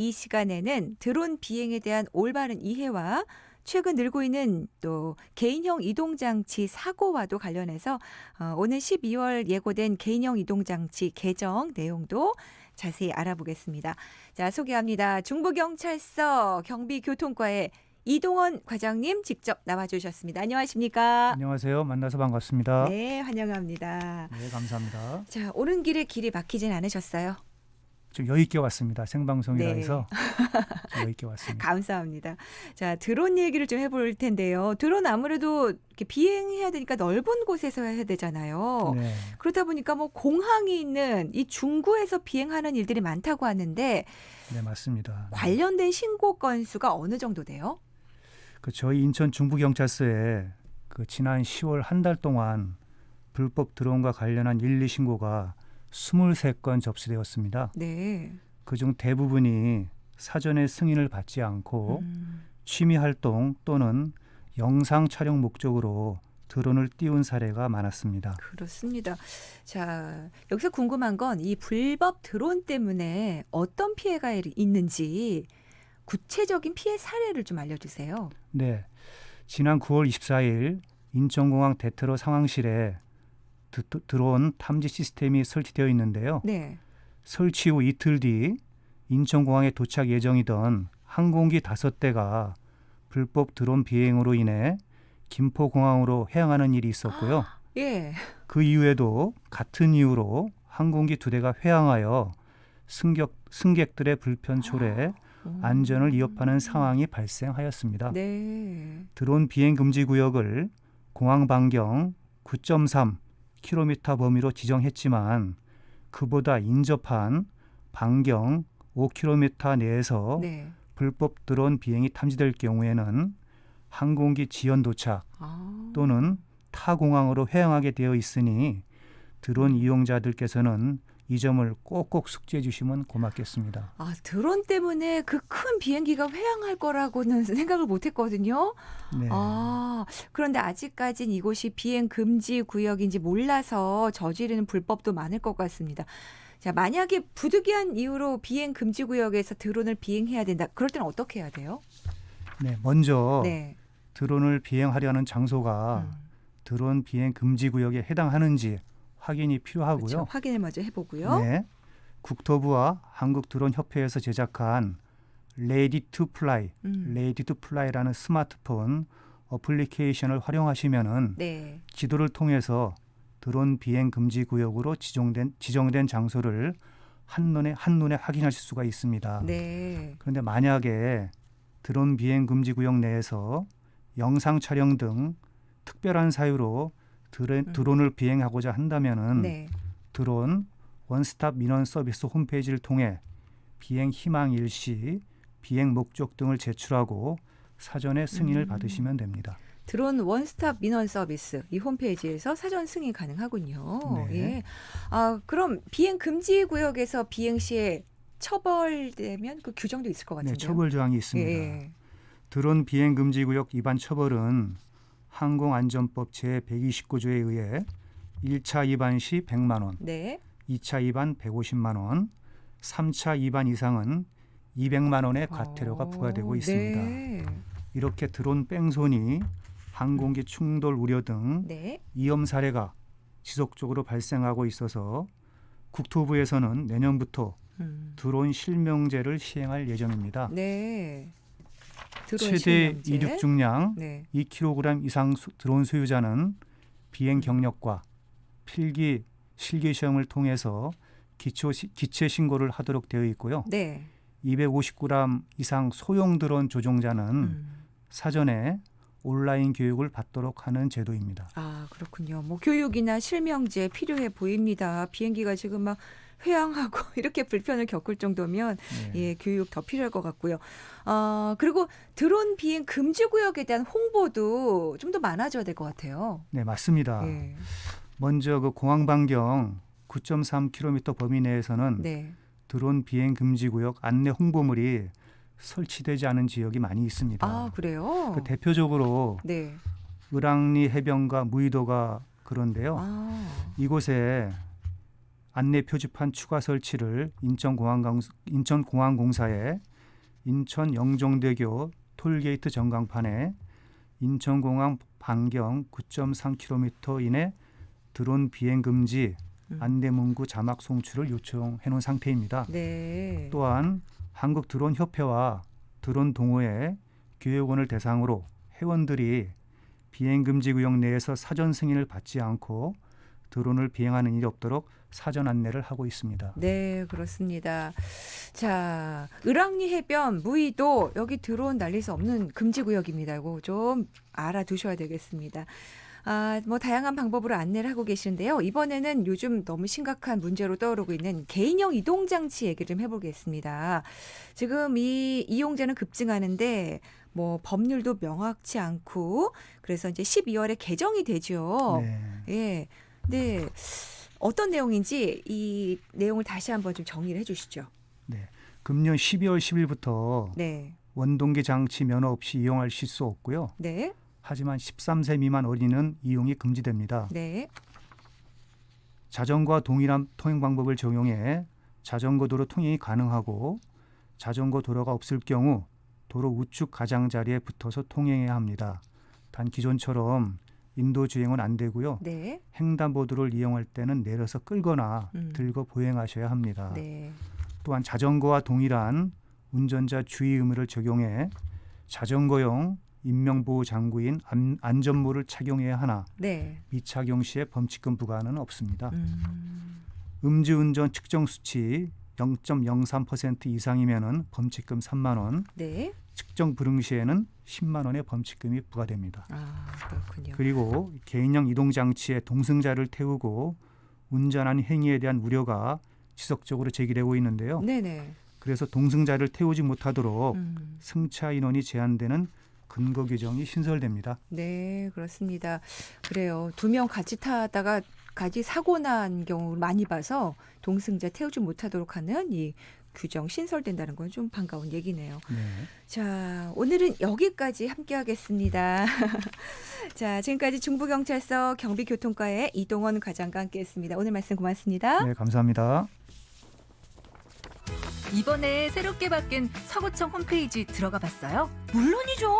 이 시간에는 드론 비행에 대한 올바른 이해와 최근 늘고 있는 또 개인형 이동장치 사고와도 관련해서 오늘 12월 예고된 개인형 이동장치 개정 내용도 자세히 알아보겠습니다. 자, 소개합니다. 중부경찰서 경비교통과의 이동원 과장님 직접 나와주셨습니다. 안녕하십니까? 안녕하세요. 만나서 반갑습니다. 네, 환영합니다. 네, 감사합니다. 자, 오는 길에 길이 막히진 않으셨어요? 좀 여유 있게 왔습니다. 생방송이라 네. 해서 좀 여유 있게 왔습니다. 감사합니다. 자, 드론 얘기를 좀 해볼 텐데요. 드론 아무래도 이렇게 비행해야 되니까 넓은 곳에서 해야 되잖아요. 네, 그러다 보니까 뭐 공항이 있는 이 중구에서 비행하는 일들이 많다고 하는데 네 맞습니다. 관련된 신고 건수가 어느 정도 돼요? 저희 인천 중부경찰서에 지난 10월 한 달 동안 불법 드론과 관련한 1, 2 신고가 23건 접수되었습니다. 네. 그중 대부분이 사전에 승인을 받지 않고 취미 활동 또는 영상 촬영 목적으로 드론을 띄운 사례가 많았습니다. 그렇습니다. 자, 여기서 궁금한 건 이 불법 드론 때문에 어떤 피해가 있는지 구체적인 피해 사례를 좀 알려주세요. 네, 지난 9월 24일 인천공항 대테러 상황실에 드론 탐지 시스템이 설치되어 있는데요. 네. 설치 후 이틀 뒤 인천공항에 도착 예정이던 항공기 5대가 불법 드론 비행으로 인해 김포공항으로 회항하는 일이 있었고요. 예. 그 이후에도 같은 이유로 항공기 2대가 회항하여 승객들의 불편 초래에 안전을 위협하는 상황이 발생하였습니다. 네. 드론 비행 금지 구역을 공항 반경 9.3km 범위로 지정했지만 그보다 인접한 반경 5km 내에서 네. 불법 드론 비행이 탐지될 경우에는 항공기 지연 도착 아. 또는 타 공항으로 회항하게 되어 있으니 드론 이용자들께서는 이 점을 꼭꼭 숙지해 주시면 고맙겠습니다. 아, 드론 때문에 그 큰 비행기가 회항할 거라고는 생각을 못 했거든요. 네. 아, 그런데 아직까진 이곳이 비행 금지 구역인지 몰라서 저지르는 불법도 많을 것 같습니다. 자, 만약에 부득이한 이유로 비행 금지 구역에서 드론을 비행해야 된다. 그럴 때는 어떻게 해야 돼요? 네, 먼저 네. 드론을 비행하려는 장소가 드론 비행 금지 구역에 해당하는지 확인이 필요하고요. 그렇죠. 확인을 먼저 해보고요. 네, 국토부와 한국드론협회에서 제작한 Ready to Fly, Ready to Fly라는 스마트폰 어플리케이션을 활용하시면은 네. 지도를 통해서 드론 비행 금지 구역으로 지정된 장소를 한눈에 확인하실 수가 있습니다. 네. 그런데 만약에 드론 비행 금지 구역 내에서 영상 촬영 등 특별한 사유로 드론을 비행하고자 한다면은 네. 드론 원스톱 민원 서비스 홈페이지를 통해 비행 희망 일시, 비행 목적 등을 제출하고 사전에 승인을 받으시면 됩니다. 드론 원스톱 민원 서비스 이 홈페이지에서 사전 승인 가능하군요. 네. 예. 아, 그럼 비행 금지 구역에서 비행 시에 처벌되면 그 규정도 있을 것 네, 같은데요. 처벌 조항이 있습니다. 예. 드론 비행 금지 구역 위반 처벌은 항공안전법 제129조에 의해 1차 위반 시 100만 원, 네. 2차 위반 150만 원, 3차 위반 이상은 200만 원의 과태료가 부과되고 있습니다. 네. 이렇게 드론 뺑소니, 항공기 충돌 우려 등 네. 위험 사례가 지속적으로 발생하고 있어서 국토부에서는 내년부터 드론 실명제를 시행할 예정입니다. 네. 드론 최대 실명제. 이륙 중량 네. 2kg 이상 드론 소유자는 비행 경력과 필기 실기 시험을 통해서 기체 신고를 하도록 되어 있고요. 네. 250g 이상 소형 드론 조종자는 사전에 온라인 교육을 받도록 하는 제도입니다. 아, 그렇군요. 뭐 교육이나 실명제 필요해 보입니다. 비행기가 지금 막 회항하고 이렇게 불편을 겪을 정도면 네. 예, 교육 더 필요할 것 같고요. 그리고 드론 비행 금지 구역에 대한 홍보도 좀 더 많아져야 될 것 같아요. 네, 맞습니다. 예. 먼저 공항 반경 9.3km 범위 내에서는 네. 드론 비행 금지 구역 안내 홍보물이 설치되지 않은 지역이 많이 있습니다. 아, 그래요? 대표적으로 네. 을왕리 해변과 무의도가 그런데요. 아, 이곳에 안내 표지판 추가 설치를 인천공항공사에 인천 영종대교 톨게이트 전광판에 인천공항 반경 9.3km 이내 드론 비행 금지 안내문구 자막 송출을 요청해 놓은 상태입니다. 네. 또한 한국 드론 협회와 드론 동호회 교육원을 대상으로 회원들이 비행 금지 구역 내에서 사전 승인을 받지 않고 드론을 비행하는 일이 없도록 사전 안내를 하고 있습니다. 네, 그렇습니다. 자, 을왕리 해변 무의도 여기 드론 날릴 수 없는 금지 구역입니다. 이거 좀 알아두셔야 되겠습니다. 뭐 다양한 방법으로 안내를 하고 계시는데요. 이번에는 요즘 너무 심각한 문제로 떠오르고 있는 개인형 이동 장치 얘기를 좀 해보겠습니다. 지금 이 이용자는 급증하는데 뭐 법률도 명확치 않고 그래서 이제 12월에 개정이 되죠. 네. 예. 네. 어떤 내용인지 이 내용을 다시 한번 좀 정리를 해주시죠. 네. 금년 12월 10일부터 네. 원동기 장치 면허 없이 이용하실 수 없고요. 네. 하지만 13세 미만 어린이는 이용이 금지됩니다. 네. 자전거와 동일한 통행 방법을 적용해 자전거 도로 통행이 가능하고 자전거 도로가 없을 경우 도로 우측 가장자리에 붙어서 통행해야 합니다. 단 기존처럼 인도 주행은 안 되고요. 네. 횡단보도를 이용할 때는 내려서 끌거나 들고 보행하셔야 합니다. 네. 또한 자전거와 동일한 운전자 주의 의무를 적용해 자전거용 인명보호 장구인 안전모를 착용해야 하나 네. 미착용 시에 범칙금 부과는 없습니다. 음주운전 측정 수치 0.03% 이상이면 범칙금 3만 원, 네. 측정 불응 시에는 10만 원의 범칙금이 부과됩니다. 그렇군요. 그리고 개인형 이동장치에 동승자를 태우고 운전한 행위에 대한 우려가 지속적으로 제기되고 있는데요. 네네. 그래서 동승자를 태우지 못하도록 승차 인원이 제한되는 근거 규정이 신설됩니다. 네, 그렇습니다. 그래요. 2명 같이 타다가 같이 사고 난 경우 많이 봐서 동승자 태우지 못하도록 하는 이 규정 신설된다는 건 좀 반가운 얘기네요. 네. 자, 오늘은 여기까지 함께하겠습니다. 자, 지금까지 중부경찰서 경비교통과의 이동원 과장과 함께했습니다. 오늘 말씀 고맙습니다. 네, 감사합니다. 이번에 새롭게 바뀐 서구청 홈페이지 들어가 봤어요? 물론이죠.